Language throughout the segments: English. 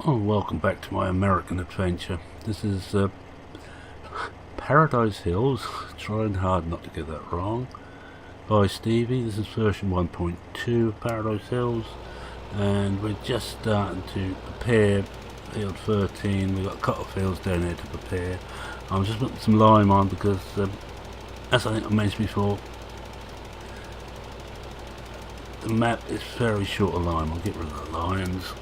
Oh, welcome back to my American adventure. This is Paradise Hills, trying hard not to get that wrong, by Stevie. This is version 1.2 of Paradise Hills, and we're just starting to prepare field 13. We've got a couple of fields down there to prepare. I'm just putting some lime on because, as I think I mentioned before, the map is very short of lime. I'll get rid of the limes.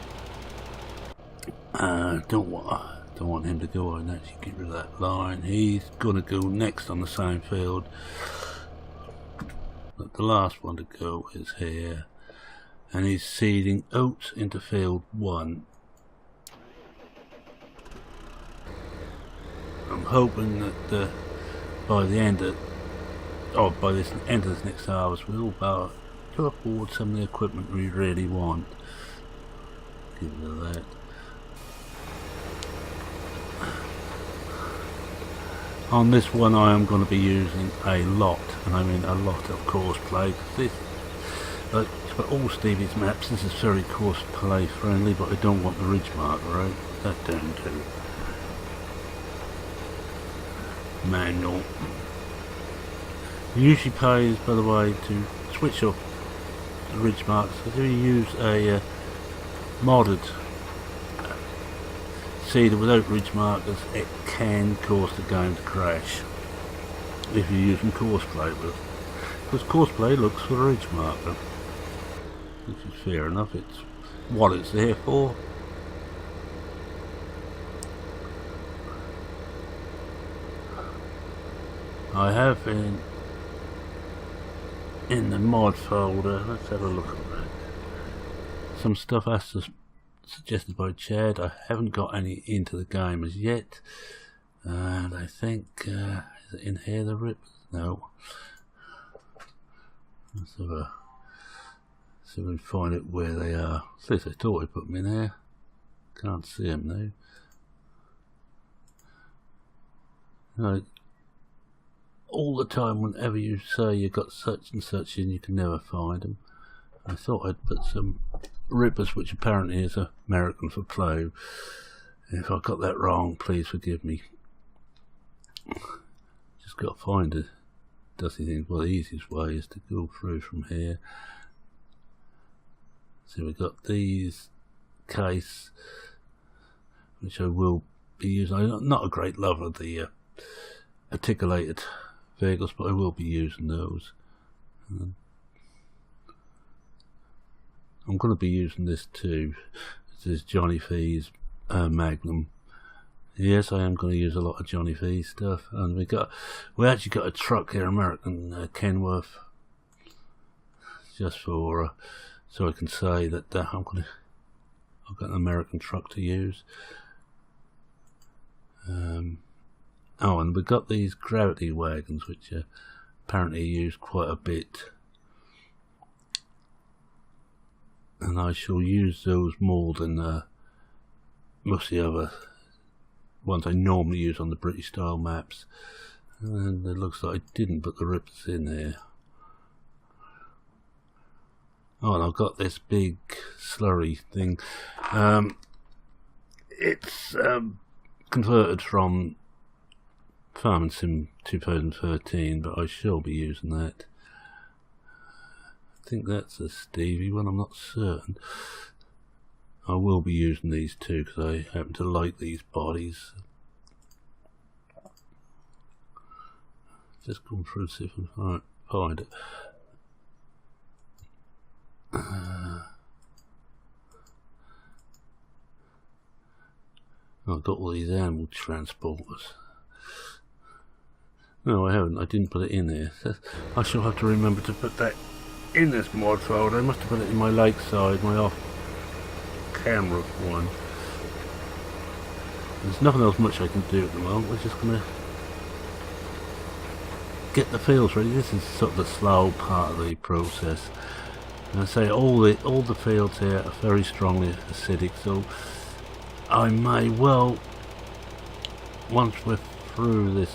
Don't want him to go and actually get rid of that line. He's gonna go next on the same field, but the last one to go is here, and he's seeding oats into field 1. I'm hoping that by the end of this next harvest, we'll go afford some of the equipment we really want. Get rid of that. On this one I am going to be using a lot, and I mean a lot of course play. Like for all Stevie's maps, this is very course play friendly, but I don't want the ridge marker out. That down to manual. It usually pays, by the way, to switch off the ridge markers. If you use a modded seeder without ridge markers, it can cause the game to crash if you're using course play with it, because course play looks for a ridge marker, which is fair enough. It's what it's there for. I have in the mod folder, let's have a look at that, some stuff suggested by Chad. I haven't got any into the game as yet, and I think is it in here, the rip? No. Let's have a see if we can find it where they are. At least I thought I put them in there. Can't see them now. Like, all the time, whenever you say you got such and such in, you can never find them. I thought I'd put some rippers, which apparently is American for play. If I got that wrong, please forgive me. Just got to find it. Dusty thing. Well, the easiest way is to go through from here. So we've got these case, which I will be using. I'm not a great lover of the articulated vehicles, but I will be using those. I'm going to be using this too. This is Johnny Fee's Magnum. Yes, I am going to use a lot of Johnny Fee stuff, and we actually got a truck here, American Kenworth, just for so I can say that I've got an American truck to use. Oh, and we've got these gravity wagons, which are apparently used quite a bit, and I shall use those more than most of the other ones I normally use on the British style maps. And it looks like I didn't put the rippers in there. Oh, and I've got this big slurry thing. It's converted from Farming Sim 2013, but I shall be using that. I think that's a Stevie one, I'm not certain. I will be using these too because I happen to like these bodies. Just going through and see if I can find it. I've got all these animal transporters. No, I haven't. I didn't put it in there. I shall have to remember to put that in this mod folder. I must have put it in my lakeside, my off-camera one. There's nothing else much I can do at the moment. We're just going to get the fields ready. This is sort of the slow part of the process. And I say all the fields here are very strongly acidic, so I may well, once we're through this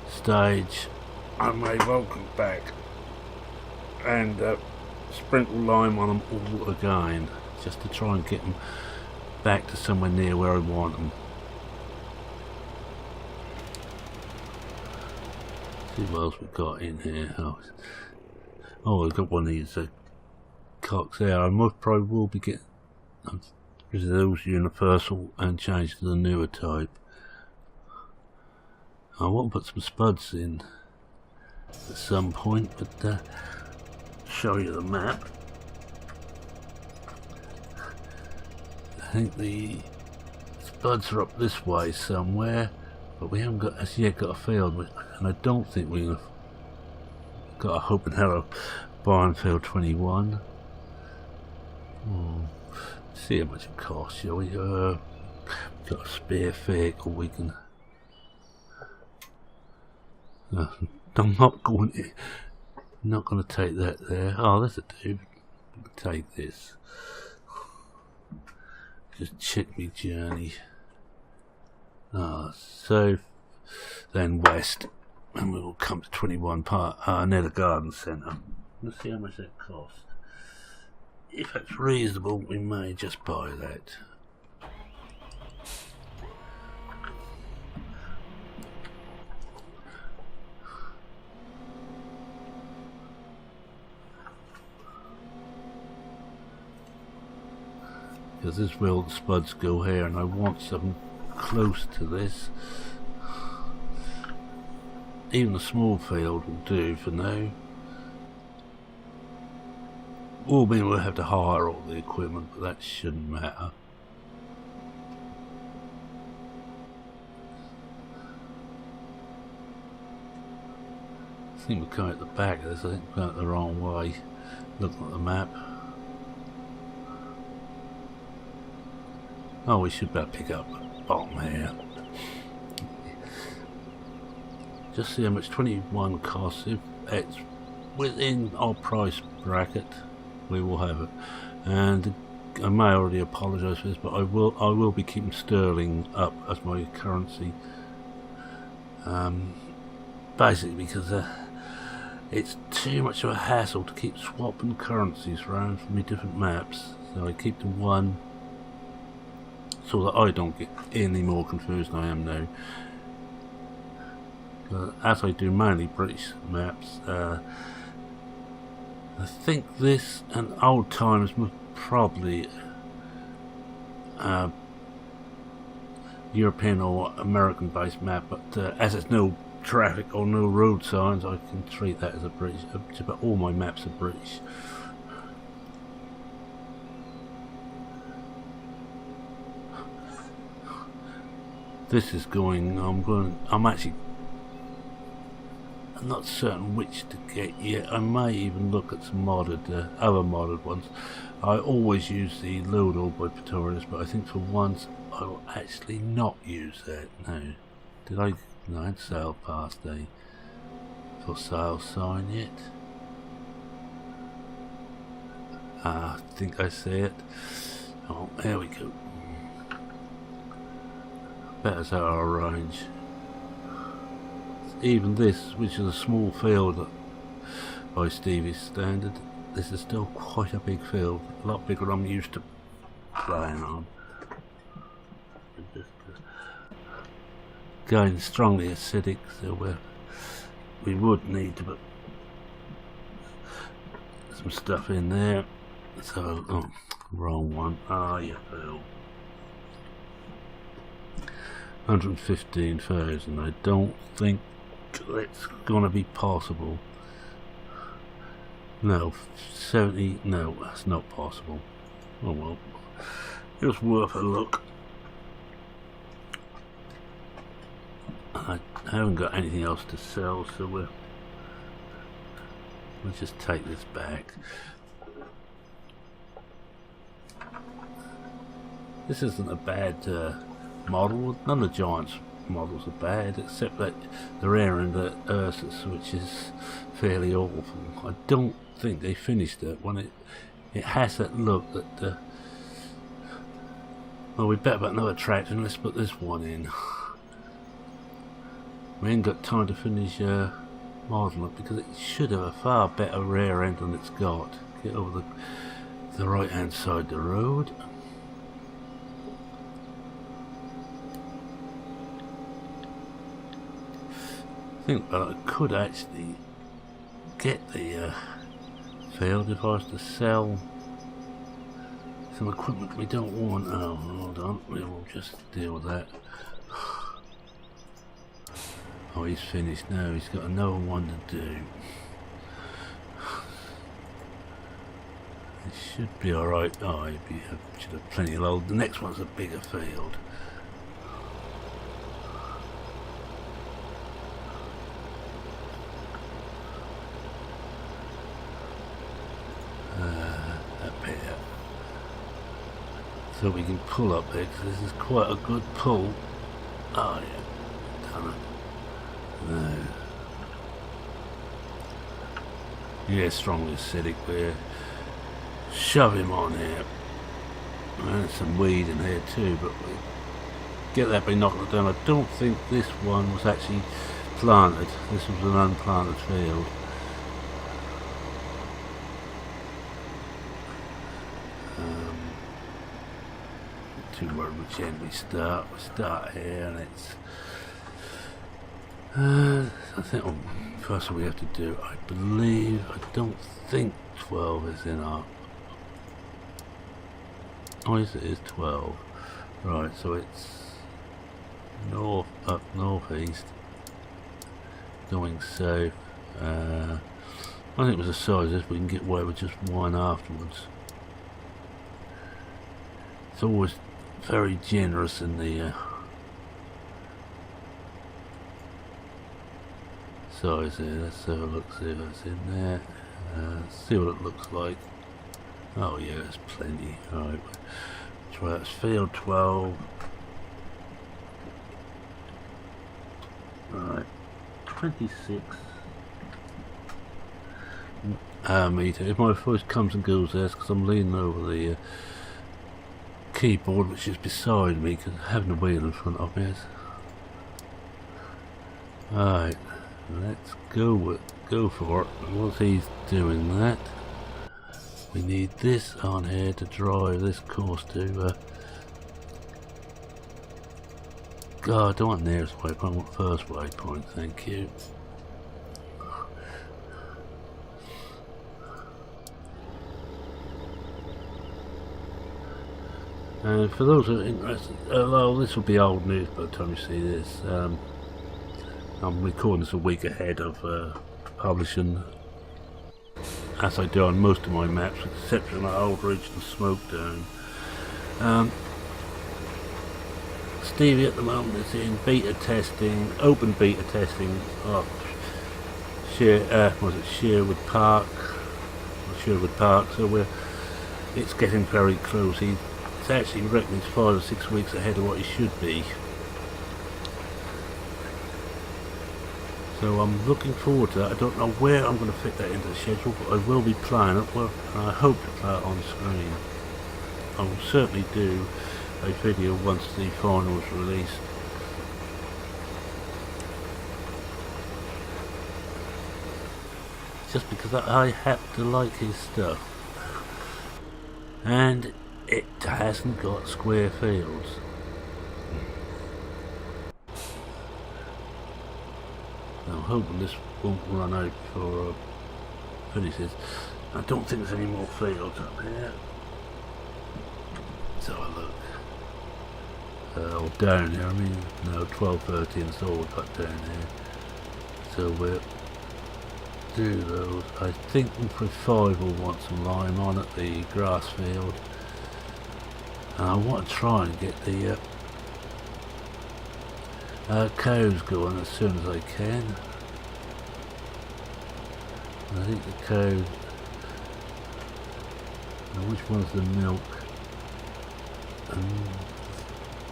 stage, I may well come back and sprinkle lime on them all again, just to try and get them back to somewhere near where I want them. See what else we've got in here. Oh, we've got one of these cocks there. I most probably will be getting rid of those universal and change to the newer type. I want to put some spuds in at some point, but show you the map. I think the spuds are up this way somewhere, but we haven't got as yet got a field, and I don't think we've got a hope and hello barn field 21. See how much it costs, shall we? Got a spare vehicle we can. I'm not going to take that there. Oh, that's a dude. Take this. Just check me journey. So then west, and we will come to 21 near the garden centre. Let's see how much that costs. If it's reasonable, we may just buy that. Because this is where all the spuds go here, and I want something close to this. Even a small field will do for now. Or maybe we'll have to hire all the equipment, but that shouldn't matter. I think we're coming at the back of this. I think we're going the wrong way. Looking at the map. Oh, we should better pick up the bottom here. Just see how much 21 costs. If it's within our price bracket, we will have it. And I may already apologise for this, but I will be keeping sterling up as my currency. Basically because it's too much of a hassle to keep swapping currencies around from my different maps. So I keep the one so that I don't get any more confused than I am now. As I do mainly British maps, I think this and old times was probably European or American based map, but as it's no traffic or no road signs, I can treat that as a British. But all my maps are British. This is going. I'm actually. I'm not certain which to get yet. I may even look at some modded, other modded ones. I always use the load all by Pretorius, but I think for once I will actually not use that. No, did I? No, I had sail past a for sale sign yet. I think I see it. Oh, there we go. Better out our range. Even this, which is a small field by Stevie's standard, this is still quite a big field, a lot bigger than I'm used to playing on. Going strongly acidic, so we would need to put some stuff in there. So, oh, wrong one. Ah, you fool. 115,000. I don't think it's gonna be possible. No, 70. No, that's not possible. Oh well, it's worth a look. I haven't got anything else to sell, so we'll just take this back. This isn't a bad model. None of the Giants models are bad, except that the rear end of Ursus, which is fairly awful. I don't think they finished it when it has that look that well, we better put another tractor and let's put this one in. We ain't got time to finish modeling it because it should have a far better rear end than it's got. Get over the right hand side of the road. think that I could actually get the field if I was to sell some equipment we don't want. Oh, hold on, we'll just deal with that. Oh, he's finished now, he's got another one to do. It should be alright. Oh, he should have plenty of load. The next one's a bigger field. Up here. So we can pull up there, because this is quite a good pull. Oh yeah, done it. No. Yeah, strongly acidic. We're shove him on here. There's some weed in here too, but we get that binocular down. I don't think this one was actually planted. This was an unplanted field. To where which end we start. We start here, and it's I think first we have to do, I don't think 12 is in our, oh yes it is 12, right, so it's northeast going south. I think it was a size if we can get away with just one afterwards. It's always very generous in the size here. Let's have a look, see what's in there, see what it looks like. Oh yeah, there's plenty. Alright, try that's field 12. Right, 26 meter. If my voice comes and goes there, it's because I'm leaning over the keyboard which is beside me, because having a wheel in front of me. Alright, let's go for it. While he's doing that, we need this on here to drive this course to God, I don't want nearest waypoint, I want first waypoint, thank you. And for those who are interested, well, this will be old news by the time you see this. I'm recording this a week ahead of publishing, as I do on most of my maps, with the exception of Old Ridge and Smokedown. Stevie at the moment is in beta testing, open beta testing of Sherwood Park, so it's getting very close. It's actually reckoning 5 or 6 weeks ahead of what he should be. So I'm looking forward to that. I don't know where I'm going to fit that into the schedule, but I will be playing it, well, and I hope to play it on screen. I will certainly do a video once the final is released. Just because I happen to like his stuff. And it hasn't got square fields. I'm hoping this won't run out for finishes. I don't think there's any more fields up here. So I look. Or down here, I mean, no, 12, 13, so we've got down here. So we'll do those. I think for 5 will want some lime on it, the grass field. And I want to try and get the cows going as soon as I can. I think the cows, which one's the milk?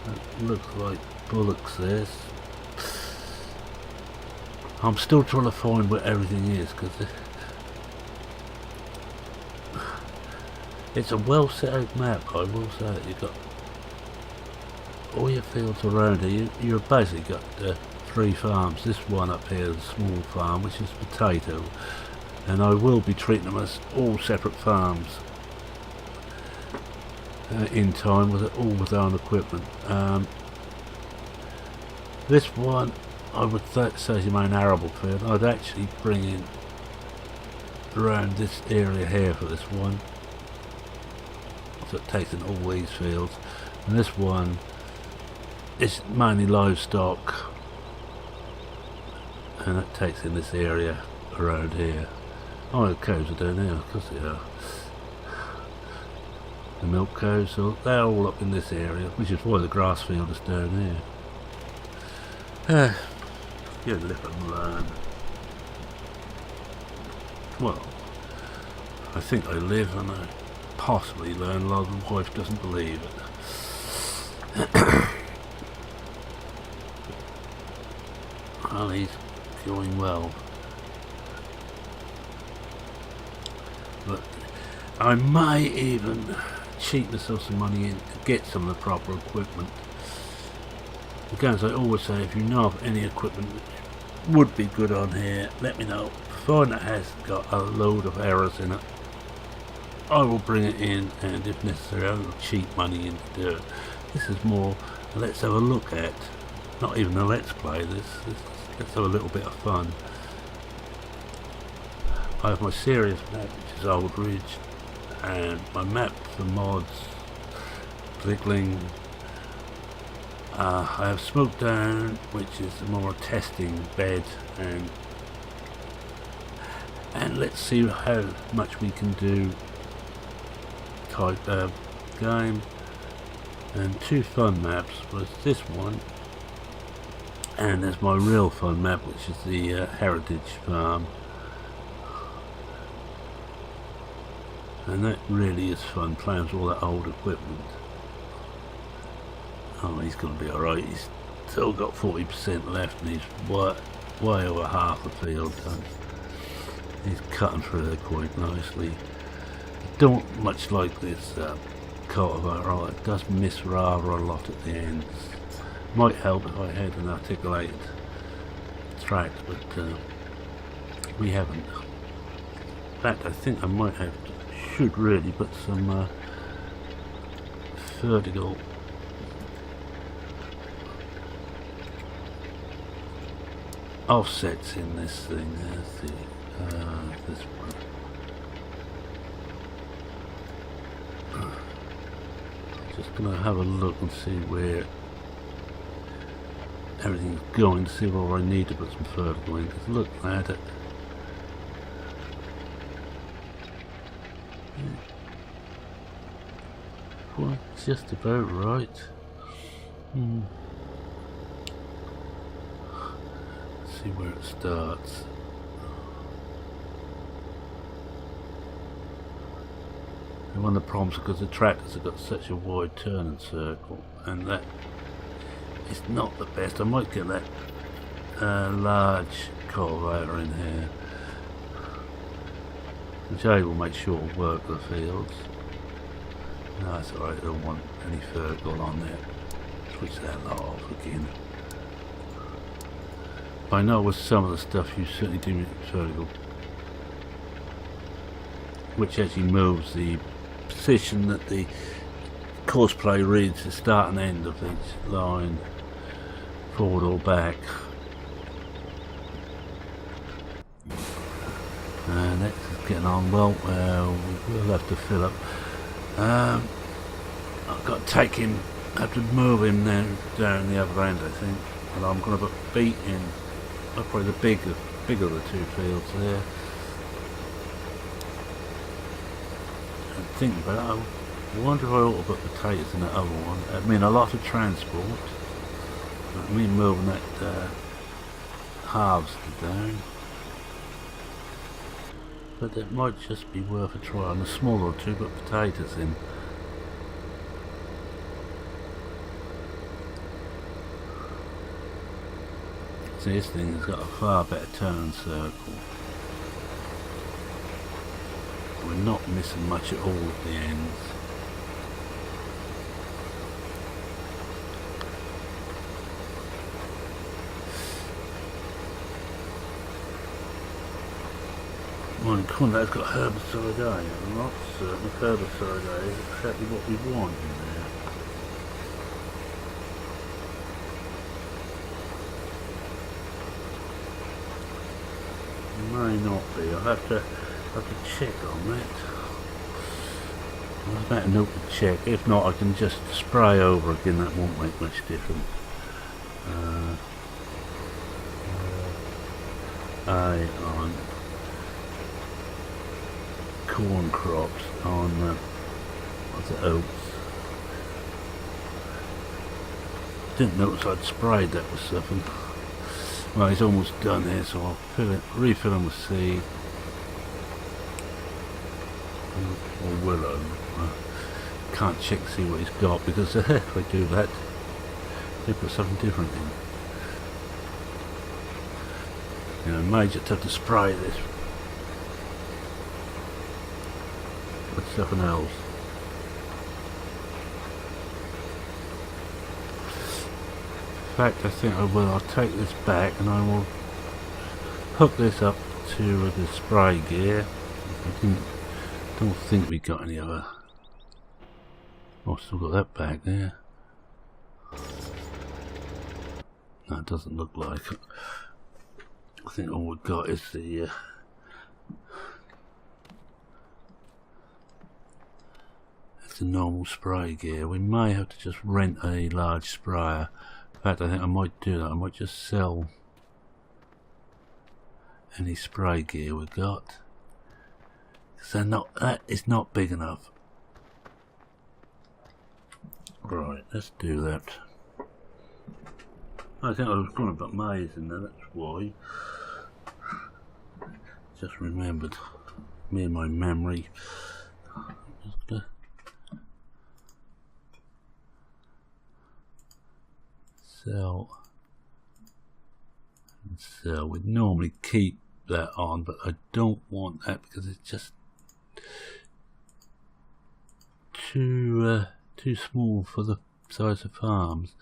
That looks like bullocks there. I'm still trying to find where everything is, because it's a well set out map, I will say. You've got all your fields around here. You've basically got 3 farms. This one up here is a small farm, which is potato, and I will be treating them as all separate farms in time, with all with own equipment. This one I would say your main arable field, I'd actually bring in around this area here for this one. So it takes in all these fields, and this one is mainly livestock, and it takes in this area around here. Oh, the cows are down here, of course they are. The milk cows, so they're all up in this area, which is why the grass field is down here. You live and learn. Well, I think I live and I possibly learn. A lot of the wife doesn't believe it. Well, he's going well. But I may even cheat myself some money in to get some of the proper equipment. Again, as I always say, if you know of any equipment which would be good on here, let me know. Find that has got a load of errors in it, I will bring it in, and if necessary I will cheat money in to do it. This is more let's have a look at, not even a let's play, let's have a little bit of fun. I have my serious map, which is Old Ridge, and my map for mods, Glickling. I have Smoke Down, which is a more testing bed, and let's see how much we can do type game. And two fun maps was this one, and there's my real fun map, which is the Heritage Farm, and that really is fun playing with all that old equipment. Oh, he's going to be alright. He's still got 40% left, and he's way over half the field done. He's cutting through there quite nicely. I don't much like this cultivator. It does miss rather a lot at the ends. Might help if I had an articulated track, but we haven't. In fact, I think I might have, should really put some vertical offsets in this thing. There's the this one. Just gonna have a look and see where everything's going, to see where I need to put some vertical in. Because look at it. Well, just about right. See where it starts. And one of the problems, because the tractors have got such a wide turning circle, and that is not the best. I might get that large cultivator in here, which I will make sure will work the fields. No, that's alright, I don't want any vertical on there. Switch that lot off again. I know with some of the stuff you certainly do need vertical, which actually moves the position that the courseplay reads, the start and end of each line, forward or back. And that's getting on well. We'll have to fill up. I've got to take him, I have to move him now down the other end, I think. And I'm going to put beat in. Probably the bigger of the two fields there. And thinking about it, I wonder if I ought to put potatoes in that other one. I mean, a lot of transport. I mean, moving that harvester down. But it might just be worth a try on a smaller two, put potatoes in. This thing has got a far better turn circle. We're not missing much at all at the ends. Well, that's got herbicide A. I'm not certain if herbicide A is exactly what we want in there. may not be. I'll have to check on that. I'll have to note to check. If not, I can just spray over again. That won't make much difference. On corn crops on what's it, oats. Didn't notice I'd sprayed that with something. Well, he's almost done here, so I'll refill him with seed. Or will I? Can't check to see what he's got, because if I do that, they put something different in. You know, I may just have to spray this with something else. In fact, I think I will. I'll take this back and I will hook this up to the spray gear. I don't think we got any other. Oh, I've still got that back there. No, it doesn't look like it. I think all we've got is the it's the normal spray gear. We may have to just rent a large sprayer. In fact, I think I might do that. I might just sell any spray gear we've got. So that is not big enough. Right, let's do that. I think I was going about maize in there, that's why. Just remembered. Me and my memory. Sell. And sell. We'd normally keep that on, but I don't want that because it's just too small for the size of farms.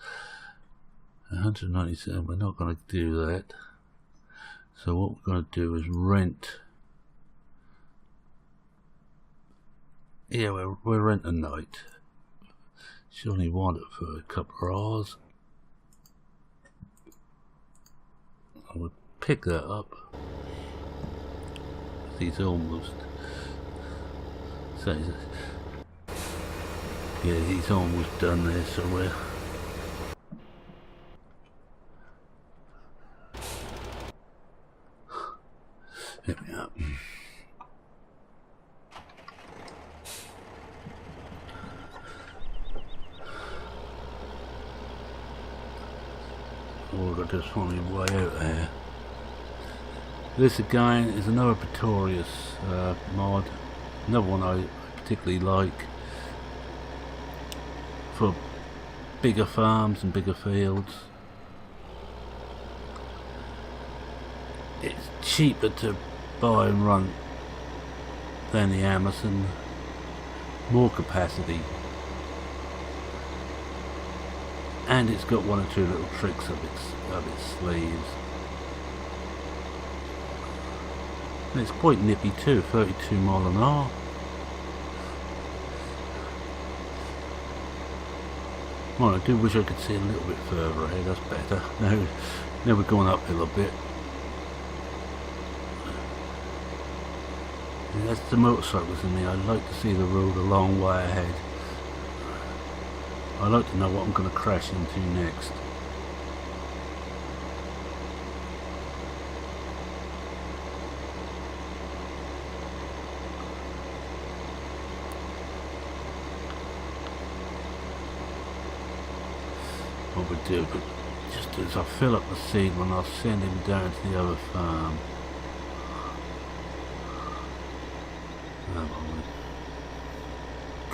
197, we're not going to do that. So what we're going to do is rent. Yeah, we'll rent a night. She only want it for a couple of hours. I would pick that up. He's almost. So yeah, he's almost done there, so we're. There we are. Oh, we've got this one way out there. This again is another Pretorius mod, another one I particularly like for bigger farms and bigger fields. It's cheaper to buy and run than the Amazon, more capacity, and it's got one or two little tricks up its sleeves. And it's quite nippy too, 32 mile an hour. Well, I do wish I could see a little bit further ahead, that's better. Now we're going uphill a bit. Yeah, that's the motorcyclist in me. I like to see the road a long way ahead. I like to know what I'm going to crash into next. What we do, but just as I fill up the seed when I'll send him down to the other farm.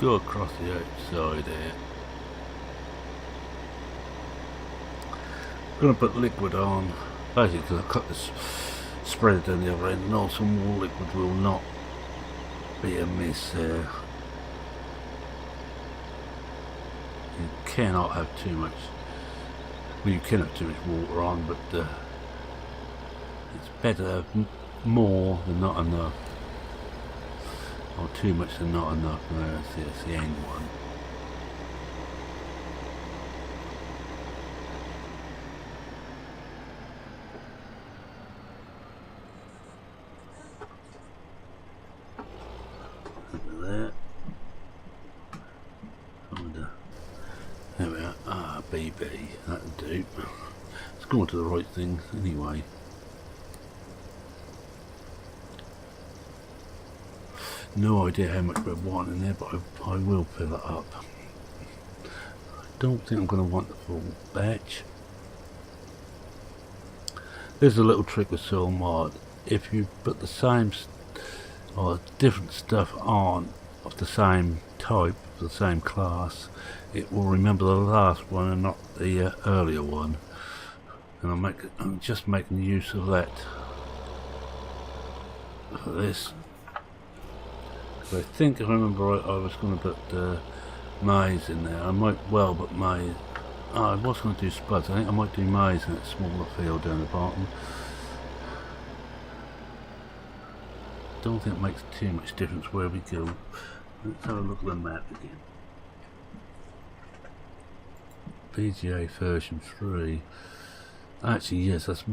Go across the outside here. I'm going to put liquid on, basically because I cut this spread down the other end, and also more liquid will not be amiss there. You cannot have too much. Well, you can have too much water on, but it's better to have more than not enough. Or too much than not enough. No, that's the end one. be. That'll do. It's going to the right thing anyway. No idea how much we're wanting there, but I will fill it up. I don't think I'm going to want the full batch. There's a little trick with Soul Mod. If you put the same or different stuff on of the same type, the same class, it will remember the last one and not the earlier one. And I'm just making use of that for this. I think if I remember right, I was going to put maize in there. I might well put maize. Oh, I was going to do spuds. I think I might do maize in that smaller field down the bottom. Don't think it makes too much difference where we go. Let's have a look at the map again. PGA version 3. Actually, yes, that's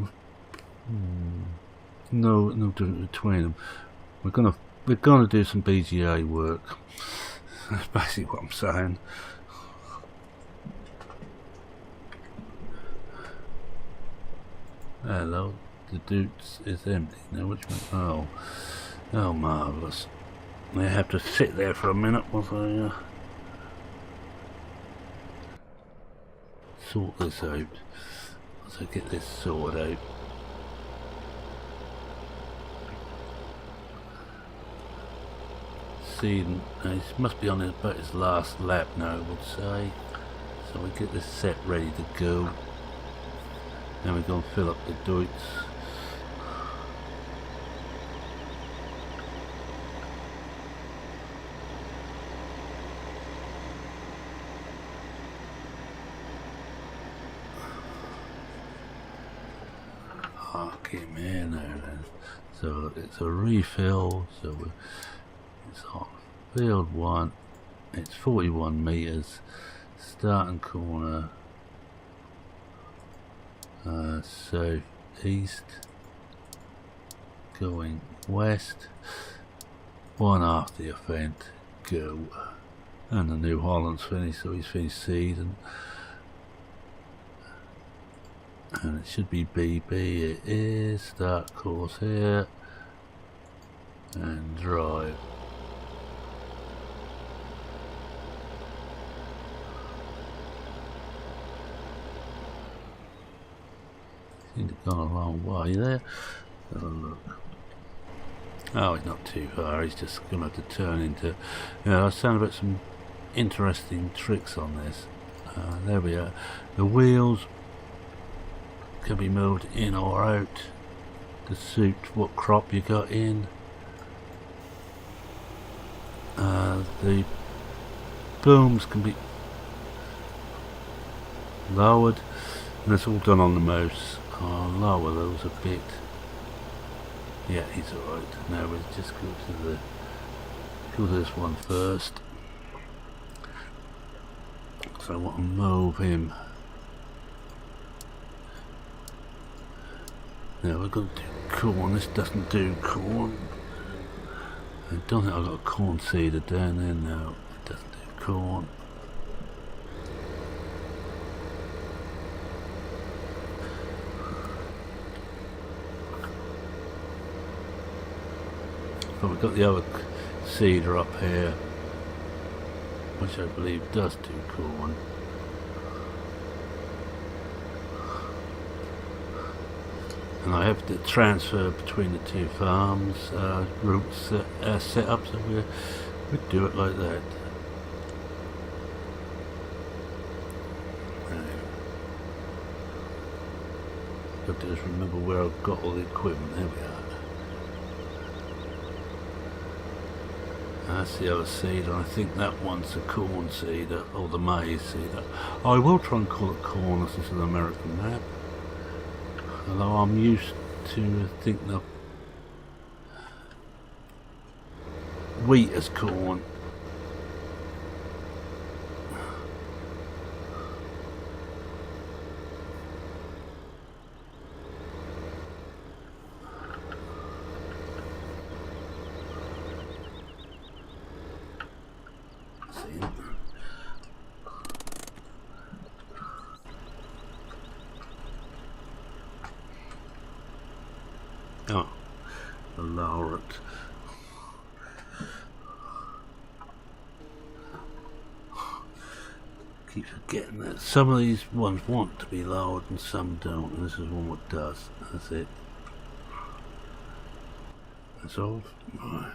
no difference between them. We're gonna do some BGA work. That's basically what I'm saying. Hello, the dudes is empty now. Which one? Oh, marvellous. They have to sit there for a minute while I sort this out. So get this sorted out. Seeding, he must be on about his last lap now, I would say. So we get this set ready to go. Then we go and fill up the duits. Him here now then. So it's a refill, so it's on field 1, it's 41 meters, starting corner south east, going west, 1 after the event, go. And the New Holland's finished, so he's finished seeding. And it should be BB, it is. Start course here and drive. Seems to have gone a long way there. Have a look. Oh, he's not too far, he's just going to have to turn into. I was saying about some interesting tricks on this. There we are. The wheels can be moved in or out to suit what crop you got in. The booms can be lowered, and it's all done on the mouse. I'll lower those a bit. Yeah, he's alright. Now we'll just go to this one first. So I want to move him. Now we're going to do corn. This doesn't do corn. I don't think I've got a corn seeder down there now. It doesn't do corn. But we've got the other seeder up here, which I believe does do corn. And I have to transfer between the two farms routes set up, so we do it like that. Got to just remember where I've got all the equipment. There we are. That's the other seeder. I think that one's the corn seeder or the maize seeder. I will try and call it corn. This is an American map. Although I'm used to think the wheat as corn. Oh, the lower it. Keep forgetting that some of these ones want to be lowered and some don't, and this is one that does. That's it. That's off. Right.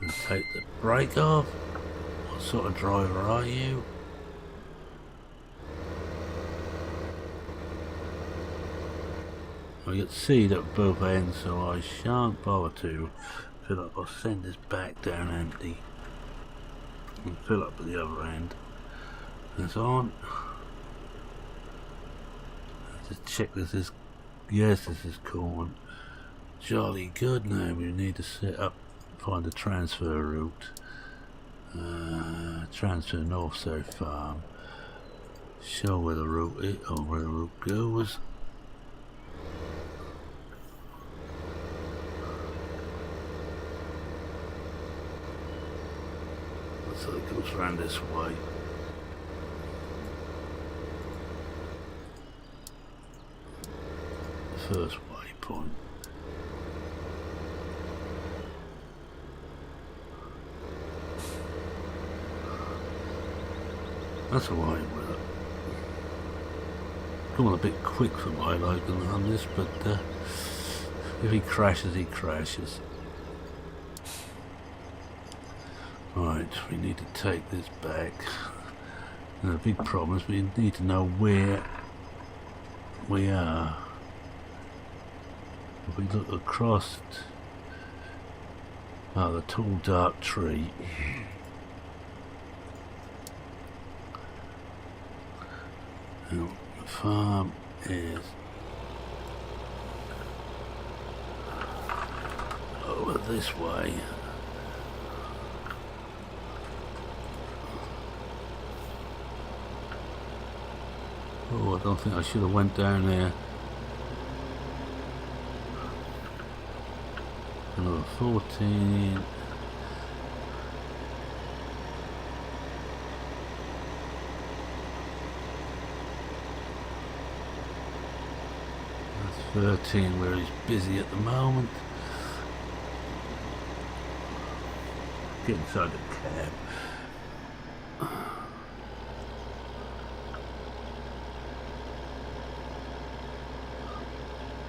And take the brake off. What sort of driver are you? I get seed at both ends, so I shan't bother to fill up. I'll send this back down empty and fill up at the other end. That's on. Just check this is, yes, this is corn. Jolly good. Now we need to set up, find a transfer route. Transfer north-south farm. Show where the route is, or where the route goes. So it goes around this way. The first waypoint. That's alright with it. Going a bit quick for my liking on this, but if he crashes, he crashes. Right, we need to take this back. And the big problem is we need to know where we are. If we look across the tall dark tree. Now, the farm is over this way. Oh, I don't think I should have went down there. Another 14. That's 13 where he's busy at the moment. Get inside the cab.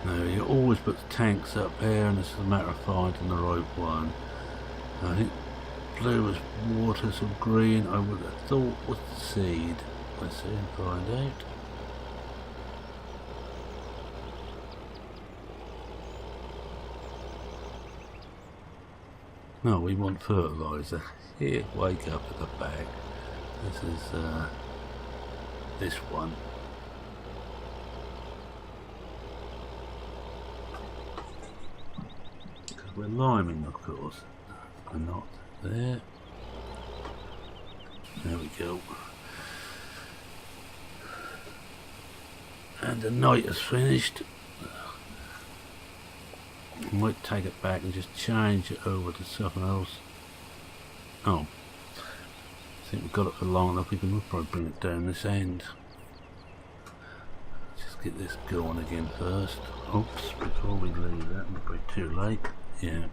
Now you always put the tanks up there, and it's a matter of finding the right one. I think blue is water, so green I would have thought was the seed. Let's see and find out. No, we want fertilizer. Here, wake up at the back. This is this one. We're liming, of course. We're not there. There we go. And the night is finished. I might take it back and just change it over to something else. Oh, I think we've got it for long enough. We'll probably bring it down this end. Just get this going again first. Oops, before we leave that, might be too late. Yeah,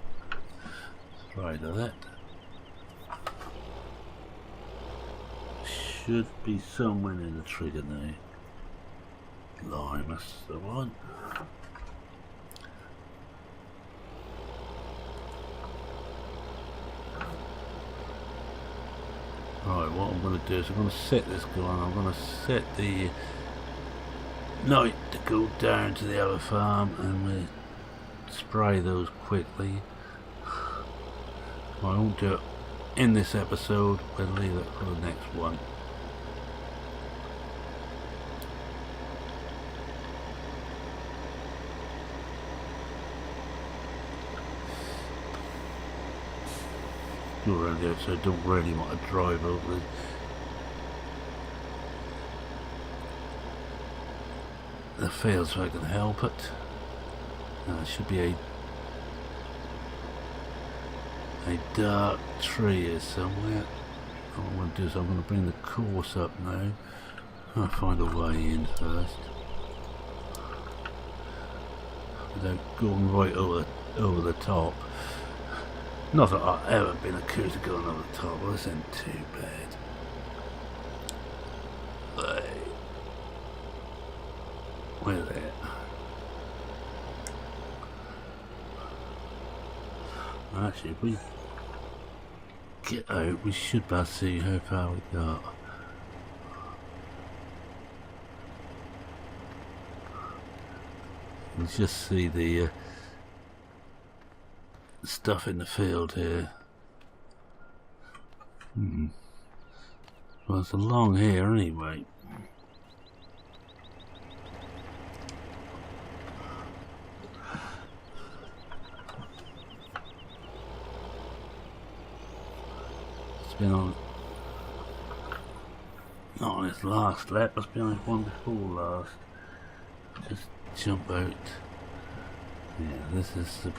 afraid of that. Should be somewhere in the trigger now. Lime, that's the one. Right, what I'm going to do is I'm going to set this going. I'm going to set the night to go down to the other farm and we spray those quickly. I won't do it in this episode, we'll leave it for the next one. You're around the outside, don't really want to drive over it. The field so I can help it. There should be a dark tree here somewhere. What I'm going to do is I'm going to bring the course up now. I'll find a way in first. without going right over the top. Not that I've ever been accused of going over the top, but this isn't too bad. We're there. Actually, if we get out, we should be able to see how far we got. You can just see the stuff in the field here. Well, it's a long hair anyway. It's been on, not on its last lap, it's been on its one before last. Just jump out. Yeah, this is the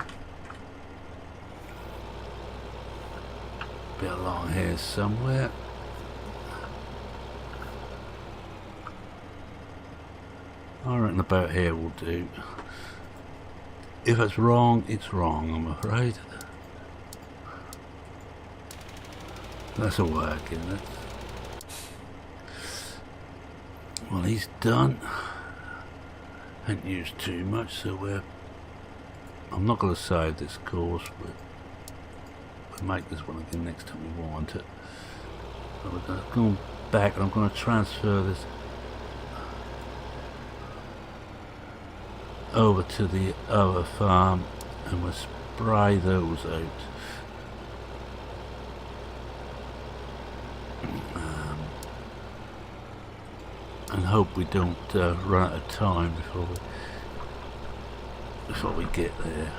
bit of long hair somewhere. I reckon about here will do. If it's wrong, I'm afraid. That's a work, isn't it? Well, he's done. Haven't used too much, so I'm not going to save this course, but we'll make this one again next time we want it. So we're going to go back and I'm going to transfer this over to the other farm and we'll spray those out. And hope we don't run out of time before we get there.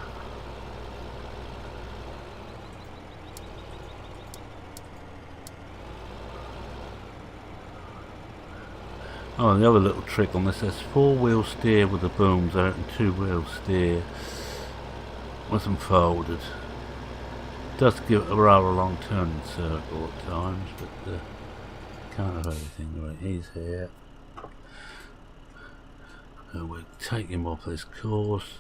Oh, the other little trick on this is 4-wheel steer with the booms out and 2-wheel steer with them folded. Does give it a rather long turning circle at times, but can't have everything. Right, he's here. So we'll take him off this course.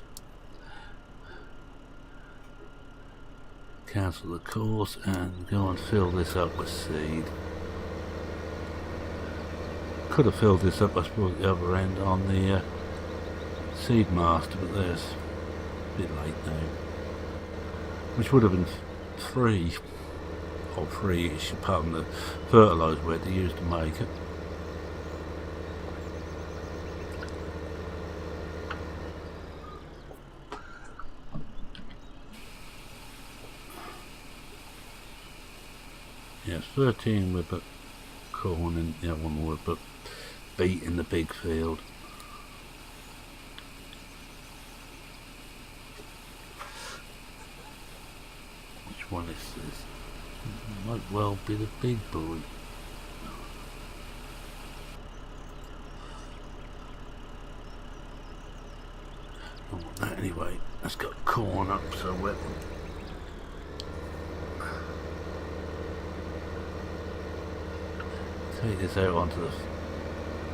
Cancel the course and go and fill this up with seed. Could have filled this up, I suppose, at the other end on the seed master, but there's a bit late now. Which would have been free, or free-ish, apart from the fertiliser we had to use to make it. Yes, 13 with the corn and the other one with the beet in the big field. Which one is this? It might well be the big boy. I want that anyway. That's got corn up so wet. Take this out onto the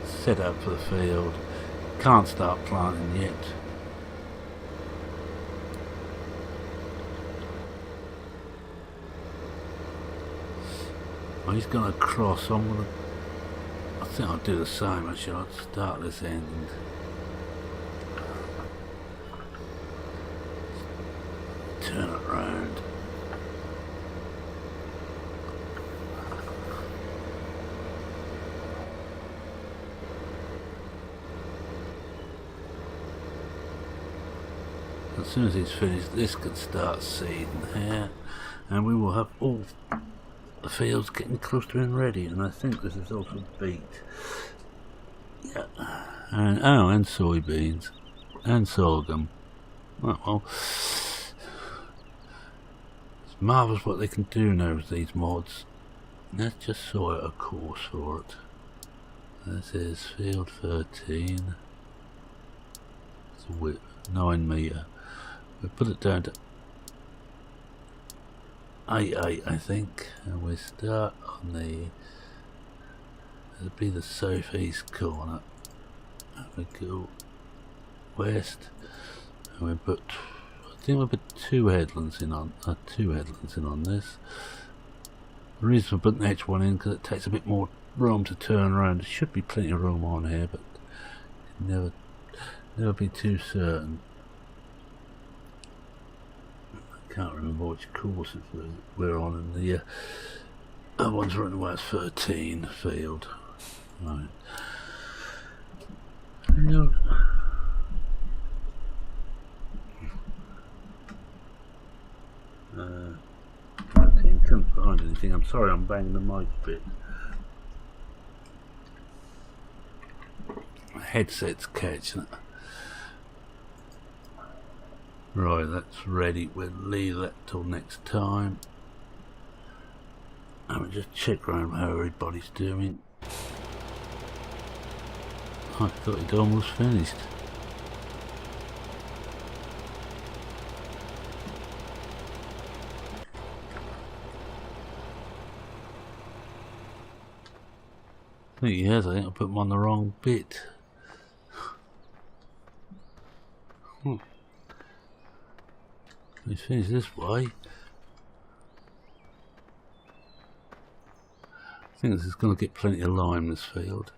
setup for the field. Can't start planting yet. Well, he's gonna cross, so I think I'll do the same. Actually, I'll start this end and turn it round. As soon as he's finished, this could start seeding here, and we will have all the fields getting clustered and ready. And I think this is also beet, yeah, and and soybeans and sorghum. Well, it's marvellous what they can do now with these mods. Let's just sort out a course for it. This is field 13. It's a width 9 metre. We put it down to 8, I think, and we start on it'll be the southeast corner. And we go west, And we put, I think we put two headlands in on this. The reason for putting the H1 in because it takes a bit more room to turn around. There should be plenty of room on here, but never be too certain. I can't remember which courses we're on in the other one's running away as 13 field. Right. No. I can't find anything. I'm sorry, I'm banging the mic a bit. My headset's catching it. Right, that's ready. We'll leave that till next time. And we'll just check around how everybody's doing. I thought he'd almost finished. I think he has. I think I put him on the wrong bit. He's finished this way. I think this is going to get plenty of lime, this field.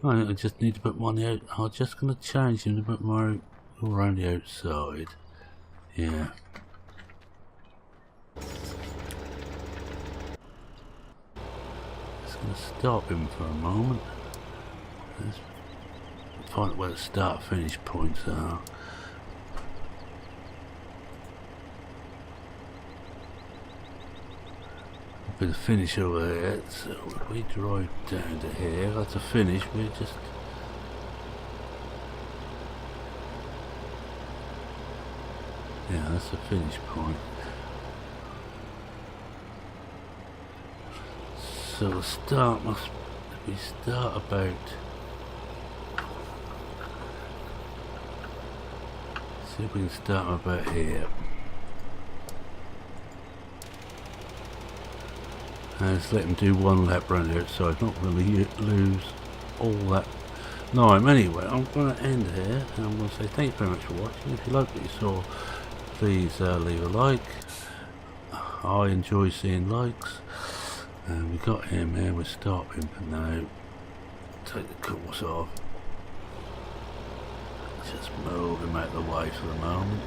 I just need to put one out. I'm just going to change him to put more around the outside. Yeah. Just going to stop him for a moment. Let's find where the start finish points are. Bit of finish over here, so if we drive down to here, that's a finish. We just that's a finish point. So the start must be about see if we can start about here. And just let him do one lap round the outside, not really lose all that lime. Anyway, I'm going to end here, and I'm going to say thank you very much for watching. If you like what you saw, please leave a like. I enjoy seeing likes. And we got him here, we're stopping for now. Take the course off. Just move him out of the way for the moment.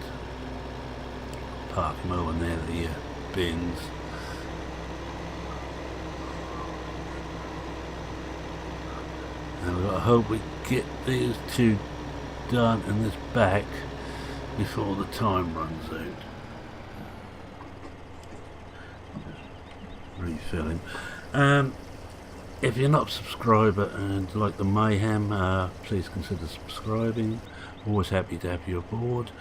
Park him over near the bins. And I hope we get these two done in this back before the time runs out. Refilling. If you're not a subscriber and like the mayhem, please consider subscribing. Always happy to have you aboard.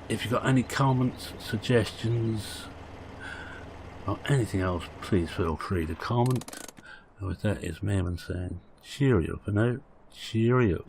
If you've got any comments, suggestions, or anything else, please feel free to comment. And with that, it's Mayhem saying cheerio for now. Cheerio.